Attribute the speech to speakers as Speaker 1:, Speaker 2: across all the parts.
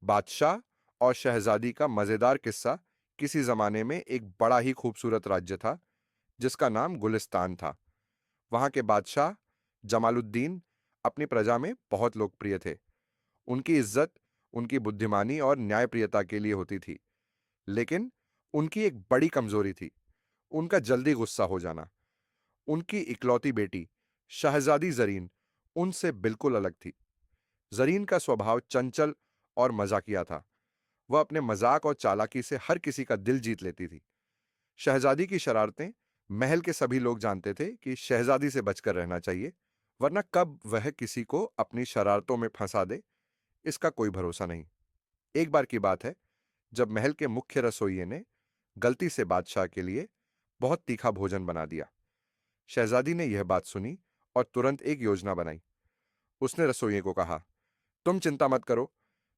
Speaker 1: बादशाह और शहजादी का मजेदार किस्सा। किसी जमाने में एक बड़ा ही खूबसूरत राज्य था जिसका नाम गुलिस्तान था। वहां के बादशाह जमालुद्दीन अपनी प्रजा में बहुत लोकप्रिय थे। उनकी इज्जत उनकी बुद्धिमानी और न्यायप्रियता के लिए होती थी। लेकिन उनकी एक बड़ी कमजोरी थी, उनका जल्दी गुस्सा हो जाना। उनकी इकलौती बेटी शहजादी जरीन उनसे बिल्कुल अलग थी। जरीन का स्वभाव चंचल और मजाकिया था। वह अपने मजाक और चालाकी से हर किसी का दिल जीत लेती थी। शहजादी की शरारतें महल के सभी लोग जानते थे कि शहजादी से बचकर रहना चाहिए, वरना कब वह किसी को अपनी शरारतों में फंसा दे, इसका कोई भरोसा नहीं। एक बार की बात है, जब महल के मुख्य रसोइये ने गलती से बादशाह के लिए बहुत तीखा भोजन बना दिया। शहजादी ने यह बात सुनी और तुरंत एक योजना बनाई। उसने रसोइये को कहा, तुम चिंता मत करो,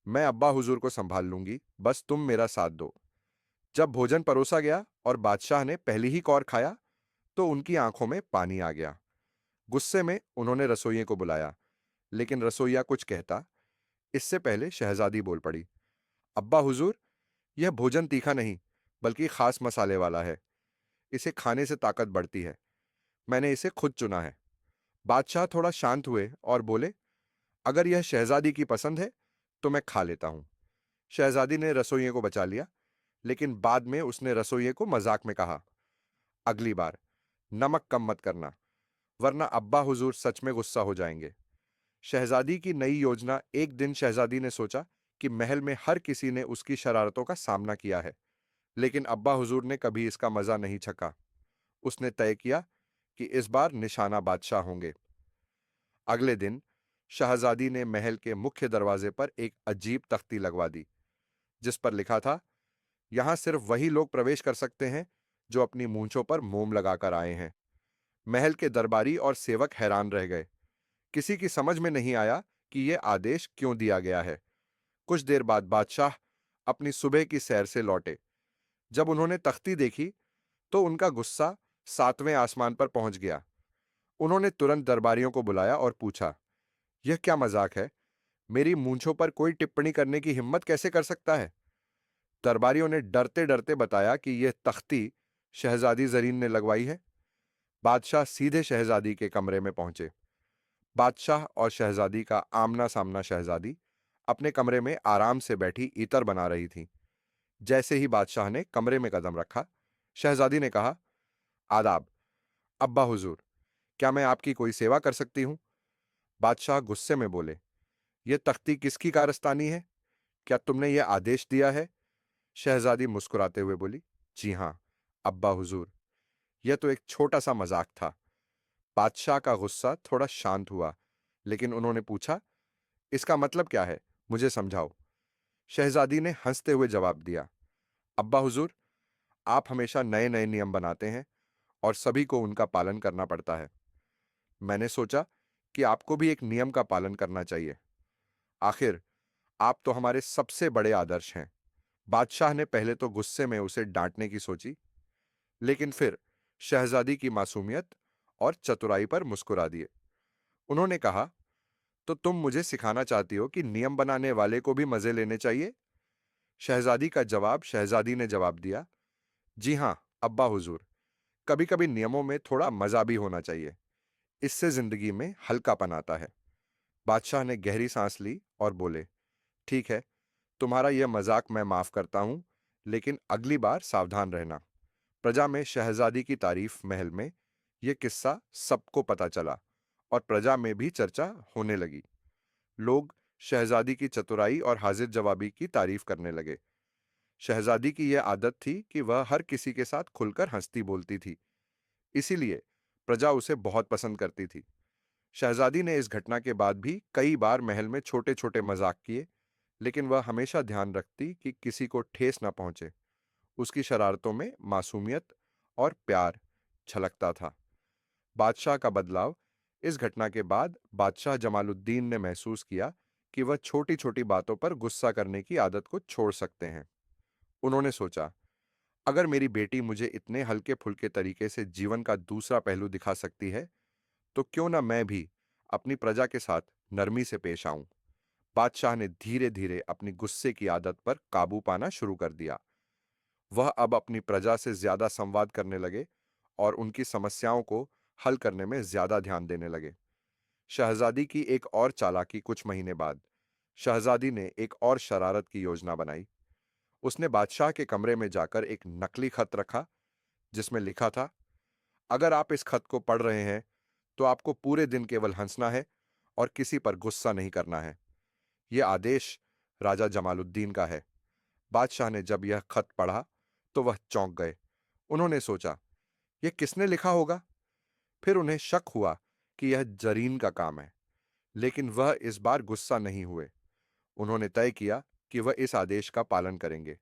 Speaker 1: मैं अब्बा हुजूर को संभाल लूंगी, बस तुम मेरा साथ दो। जब भोजन परोसा गया और बादशाह ने पहली ही कौर खाया तो उनकी आंखों में पानी आ गया। गुस्से में उन्होंने रसोइये को बुलाया, लेकिन रसोइया कुछ कहता इससे पहले शहजादी बोल पड़ी, अब्बा हुजूर, यह भोजन तीखा नहीं बल्कि खास मसाले वाला है। इसे खाने से ताकत बढ़ती है। मैंने इसे खुद चुना है। बादशाह थोड़ा शांत हुए और बोले, अगर यह शहजादी की पसंद है तो मैं खा लेता हूं। शहजादी ने रसोइये को बचा लिया, लेकिन बाद में उसने रसोइये को मजाक में कहा, अगली बार नमक कम मत करना, वरना अब्बा हुजूर सच में गुस्सा हो जाएंगे। शहजादी की नई योजना। एक दिन शहजादी ने सोचा कि महल में हर किसी ने उसकी शरारतों का सामना किया है, लेकिन अब्बा हुजूर ने कभी इसका मजा नहीं चखा। उसने तय किया कि इस बार निशाना बादशाह होंगे। अगले दिन शहजादी ने महल के मुख्य दरवाजे पर एक अजीब तख्ती लगवा दी, जिस पर लिखा था, यहां सिर्फ वही लोग प्रवेश कर सकते हैं जो अपनी मूंछों पर मोम लगाकर आए हैं। महल के दरबारी और सेवक हैरान रह गए। किसी की समझ में नहीं आया कि यह आदेश क्यों दिया गया है। कुछ देर बाद बादशाह अपनी सुबह की सैर से लौटे। जब उन्होंने तख्ती देखी तो उनका गुस्सा सातवें आसमान पर पहुंच गया। उन्होंने तुरंत दरबारियों को बुलाया और पूछा, यह क्या मजाक है? मेरी मूंछों पर कोई टिप्पणी करने की हिम्मत कैसे कर सकता है? दरबारियों ने डरते डरते बताया कि यह तख्ती शहजादी जरीन ने लगवाई है। बादशाह सीधे शहजादी के कमरे में पहुंचे। बादशाह और शहजादी का आमना सामना। शहजादी अपने कमरे में आराम से बैठी इतर बना रही थी। जैसे ही बादशाह ने कमरे में कदम रखा, शहजादी ने कहा, आदाब अब्बा हुजूर, क्या मैं आपकी कोई सेवा कर सकती हूं? बादशाह गुस्से में बोले, यह तख्ती किसकी कारस्तानी है? क्या तुमने यह आदेश दिया है? शहजादी मुस्कुराते हुए बोली, जी हां अब्बा हुजूर, यह तो एक छोटा सा मजाक था। बादशाह का गुस्सा थोड़ा शांत हुआ, लेकिन उन्होंने पूछा, इसका मतलब क्या है, मुझे समझाओ। शहजादी ने हंसते हुए जवाब दिया, अब्बा हुजूर, आप हमेशा नए नए नियम बनाते हैं और सभी को उनका पालन करना पड़ता है। मैंने सोचा कि आपको भी एक नियम का पालन करना चाहिए। आखिर आप तो हमारे सबसे बड़े आदर्श हैं। बादशाह ने पहले तो गुस्से में उसे डांटने की सोची, लेकिन फिर शहजादी की मासूमियत और चतुराई पर मुस्कुरा दिए। उन्होंने कहा, तो तुम मुझे सिखाना चाहती हो कि नियम बनाने वाले को भी मजे लेने चाहिए? शहजादी ने जवाब दिया, जी हां अब्बा हुजूर, कभी कभी नियमों में थोड़ा मजा भी होना चाहिए। इससे जिंदगी में हल्कापन आता है। बादशाह ने गहरी सांस ली और बोले, ठीक है, तुम्हारा यह मजाक मैं माफ करता हूं, लेकिन अगली बार सावधान रहना। प्रजा में शहजादी की तारीफ महल में यह किस्सा सबको पता चला और प्रजा में भी चर्चा होने लगी। लोग शहजादी की चतुराई और हाजिर जवाबी की तारीफ करने लगे। शहजादी की यह आदत थी कि वह हर किसी के साथ खुलकर हंसती बोलती थी, इसीलिए प्रजा उसे बहुत पसंद करती थी। शहजादी ने इस घटना के बाद भी कई बार महल में छोटे छोटे मजाक किए, लेकिन वह हमेशा ध्यान रखती कि किसी को ठेस न पहुंचे। उसकी शरारतों में मासूमियत और प्यार झलकता था। बादशाह का बदलाव। इस घटना के बाद बादशाह जमालुद्दीन ने महसूस किया कि वह छोटी छोटी बातों पर गुस्सा करने की आदत को छोड़ सकते हैं। उन्होंने सोचा, अगर मेरी बेटी मुझे इतने हल्के फुल्के तरीके से जीवन का दूसरा पहलू दिखा सकती है, तो क्यों ना मैं भी अपनी प्रजा के साथ नरमी से पेश आऊं। बादशाह ने धीरे धीरे अपनी गुस्से की आदत पर काबू पाना शुरू कर दिया। वह अब अपनी प्रजा से ज्यादा संवाद करने लगे और उनकी समस्याओं को हल करने में ज्यादा ध्यान देने लगे। शहजादी की एक और चालाकी कुछ महीने बाद शहजादी ने एक और शरारत की योजना बनाई। उसने बादशाह के कमरे में जाकर एक नकली खत रखा जिसमें लिखा था, अगर आप इस खत को पढ़ रहे हैं तो आपको पूरे दिन केवल हंसना है और किसी पर गुस्सा नहीं करना है। यह आदेश राजा जमालुद्दीन का है। बादशाह ने जब यह खत पढ़ा तो वह चौंक गए। उन्होंने सोचा, यह किसने लिखा होगा? फिर उन्हें शक हुआ कि यह जरीन का काम है, लेकिन वह इस बार गुस्सा नहीं हुए। उन्होंने तय किया कि वह इस आदेश का पालन करेंगे।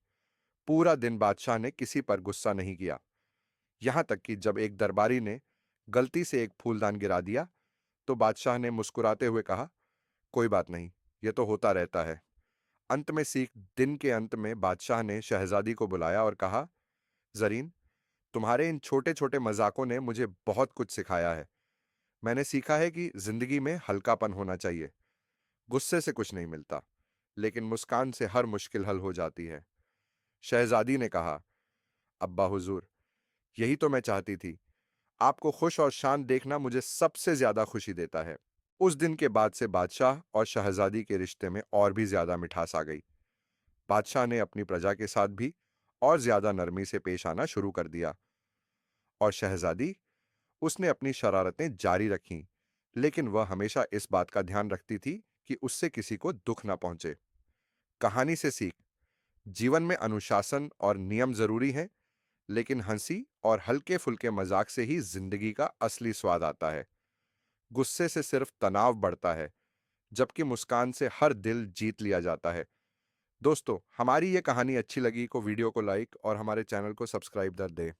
Speaker 1: पूरा दिन बादशाह ने किसी पर गुस्सा नहीं किया, यहां तक कि जब एक दरबारी ने गलती से एक फूलदान गिरा दिया तो बादशाह ने मुस्कुराते हुए कहा, कोई बात नहीं, यह तो होता रहता है। अंत में सीख दिन के अंत में बादशाह ने शहजादी को बुलाया और कहा, जरीन, तुम्हारे इन छोटे छोटे मजाकों ने मुझे बहुत कुछ सिखाया है। मैंने सीखा है कि जिंदगी में हल्कापन होना चाहिए। गुस्से से कुछ नहीं मिलता, लेकिन मुस्कान से हर मुश्किल हल हो जाती है। शहजादी ने कहा, अब्बा हुजूर, यही तो मैं चाहती थी। आपको खुश और शांत देखना मुझे सबसे ज्यादा खुशी देता है। उस दिन के बाद से बादशाह और शहजादी के रिश्ते में और भी ज्यादा मिठास आ गई। बादशाह ने अपनी प्रजा के साथ भी और ज्यादा नरमी से पेश आना शुरू कर दिया। और शहजादी, उसने अपनी शरारतें जारी रखीं, लेकिन वह हमेशा इस बात का ध्यान रखती थी कि उससे किसी को दुख ना पहुंचे। कहानी से सीख, जीवन में अनुशासन और नियम जरूरी हैं, लेकिन हंसी और हल्के फुल्के मजाक से ही जिंदगी का असली स्वाद आता है। गुस्से से सिर्फ तनाव बढ़ता है, जबकि मुस्कान से हर दिल जीत लिया जाता है। दोस्तों, हमारी ये कहानी अच्छी लगी को वीडियो को लाइक और हमारे चैनल को सब्सक्राइब कर दें।